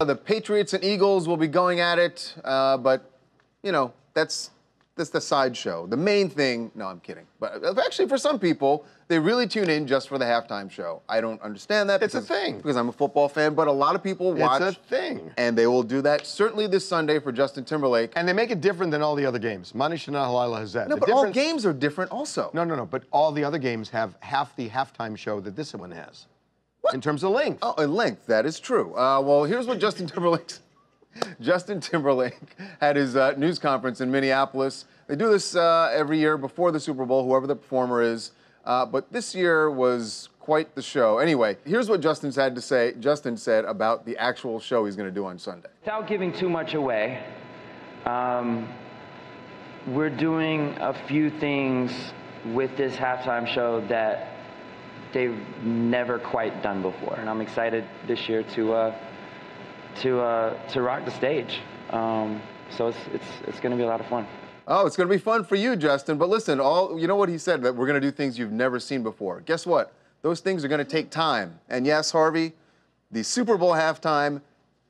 The Patriots and Eagles will be going at it, but, you know, that's the sideshow. The main thing, no, I'm kidding. But actually, for some people, they really tune in just for the halftime show. I don't understand that. It's a thing. Because I'm a football fan, but a lot of people watch. It's a thing. And they will do that certainly this Sunday for Justin Timberlake. And they make it different than all the other games. Mani Shana Halala Hazet. No, but all games are different also. No. But all the other games have half the halftime show that this one has. What? In terms of length. Oh, in length, that is true. Well, here's what Justin Timberlake had his news conference in Minneapolis. They do this every year before the Super Bowl, whoever the performer is. But this year was quite the show. Anyway, here's what Justin had to say. Justin said about the actual show he's going to do on Sunday. Without giving too much away, we're doing a few things with this halftime show that they've never quite done before, and I'm excited this year to rock the stage. So it's going to be a lot of fun. Oh, it's going to be fun for you, Justin. But listen, you know what he said, that we're going to do things you've never seen before. Guess what? Those things are going to take time. And yes, Harvey, the Super Bowl halftime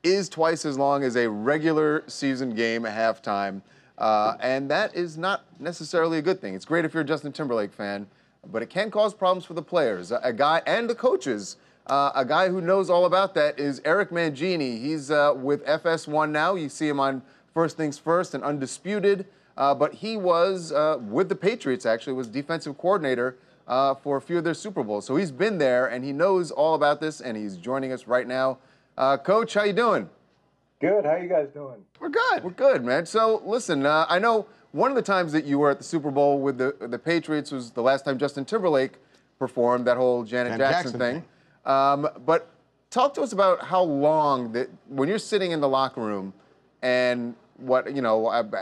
is twice as long as a regular season game halftime. And that is not necessarily a good thing. It's great if you're a Justin Timberlake fan, but it can cause problems for the players, a guy and the coaches. A guy who knows all about that is Eric Mangini. He's with FS1 now. You see him on First Things First and Undisputed. But he was with the Patriots, actually, was defensive coordinator for a few of their Super Bowls. So he's been there, and he knows all about this, and he's joining us right now. Coach, how you doing? Good. How you guys doing? We're good. We're good, man. So, listen, I know one of the times that you were at the Super Bowl with the Patriots was the last time Justin Timberlake performed, that whole Janet Jackson thing. But talk to us about how long, when you're sitting in the locker room and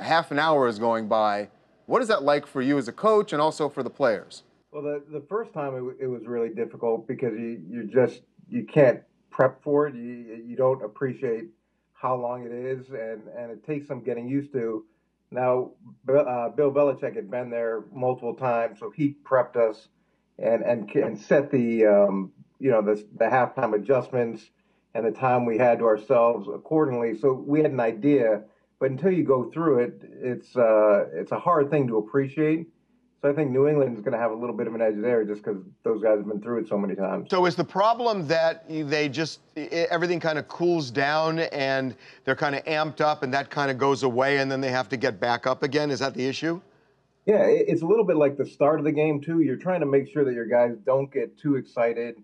half an hour is going by, what is that like for you as a coach and also for the players? Well, the first time it was really difficult because you can't prep for it. You don't appreciate how long it is, and it takes some getting used to. Now, Bill Belichick had been there multiple times, so he prepped us and set the halftime adjustments and the time we had to ourselves accordingly. So we had an idea, but until you go through it, it's a hard thing to appreciate. So I think New England's going to have a little bit of an edge there just because those guys have been through it so many times. So is the problem that everything kind of cools down and they're kind of amped up and that kind of goes away and then they have to get back up again? Is that the issue? Yeah, it's a little bit like the start of the game, too. You're trying to make sure that your guys don't get too excited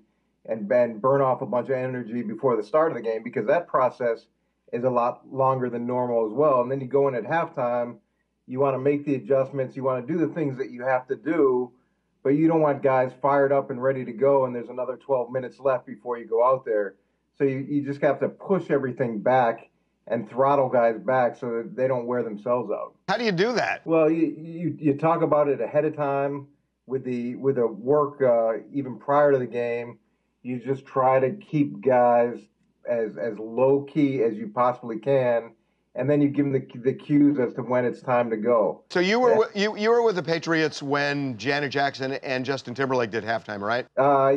and burn off a bunch of energy before the start of the game, because that process is a lot longer than normal as well. And then you go in at halftime, you want to make the adjustments, you want to do the things that you have to do, but you don't want guys fired up and ready to go, and there's another 12 minutes left before you go out there. So you just have to push everything back and throttle guys back so that they don't wear themselves out. How do you do that? Well, you talk about it ahead of time with the work even prior to the game. You just try to keep guys as low key as you possibly can, and then you give them the cues as to when it's time to go. So you were with the Patriots when Janet Jackson and Justin Timberlake did halftime, right?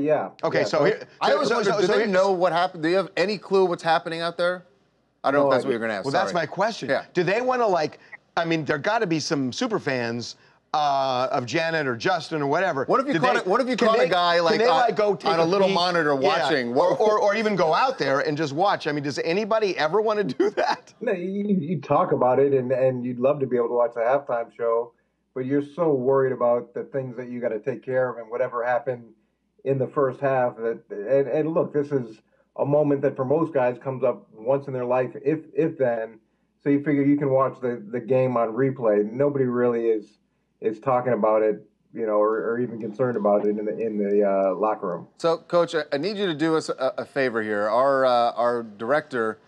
Yeah. Okay, yeah. so here, I always wondered, do they know what happened? Do you have any clue what's happening out there? I don't know if that's what you're going to ask. Well, that's my question. Yeah. Do they want to there got to be some super fans of Janet or Justin or whatever. What if you caught a guy on a little monitor watching? Yeah. Or even go out there and just watch? I mean, does anybody ever want to do that? No, you talk about it, and you'd love to be able to watch the halftime show, but you're so worried about the things that you got to take care of and whatever happened in the first half. And look, this is a moment that for most guys comes up once in their life, if then. So you figure you can watch the game on replay. Nobody really is talking about it, or even concerned about it in the locker room. So, Coach, I need you to do us a favor here. Our director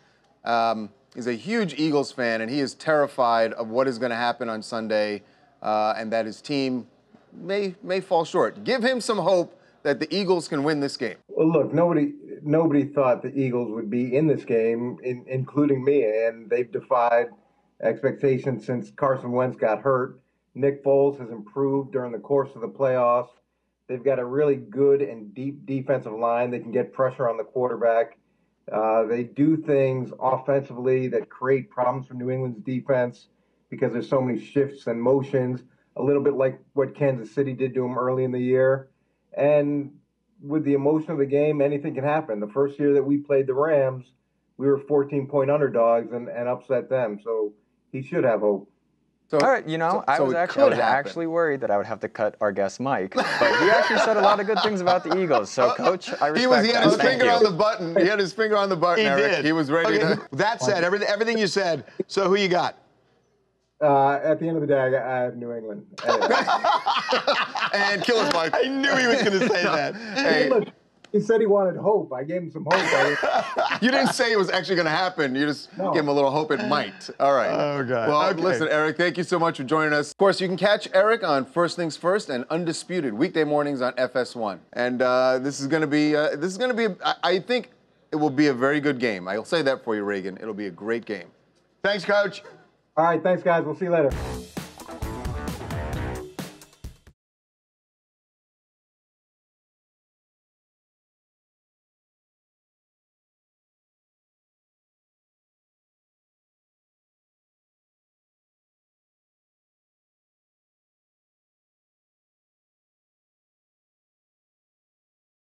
is a huge Eagles fan, and he is terrified of what is going to happen on Sunday, and that his team may fall short. Give him some hope that the Eagles can win this game. Well, look, nobody thought the Eagles would be in this game, including me, and they've defied expectations since Carson Wentz got hurt. Nick Foles has improved during the course of the playoffs. They've got a really good and deep defensive line. They can get pressure on the quarterback. They do things offensively that create problems for New England's defense because there's so many shifts and motions, a little bit like what Kansas City did to them early in the year. And with the emotion of the game, anything can happen. The first year that we played the Rams, we were 14-point underdogs and upset them. So he should have hope. So, all right, you know, I was actually worried that I would have to cut our guest Mike, but he actually said a lot of good things about the Eagles. So, Coach, I respect He had his finger on the button. He had his finger on the button, Eric. Did. He was ready to. That said, everything you said. So, who you got? At the end of the day, I have New England. And kill us, Mike. I knew he was going to say that. Hey, look, he said he wanted hope. I gave him some hope. You didn't say it was actually going to happen. You just gave him a little hope it might. All right. Oh, God. Well, okay. Listen, Eric, thank you so much for joining us. Of course, you can catch Eric on First Things First and Undisputed weekday mornings on FS1. And this is going to be, I think it will be a very good game. I'll say that for you, Reagan. It'll be a great game. Thanks, Coach. All right, thanks, guys. We'll see you later.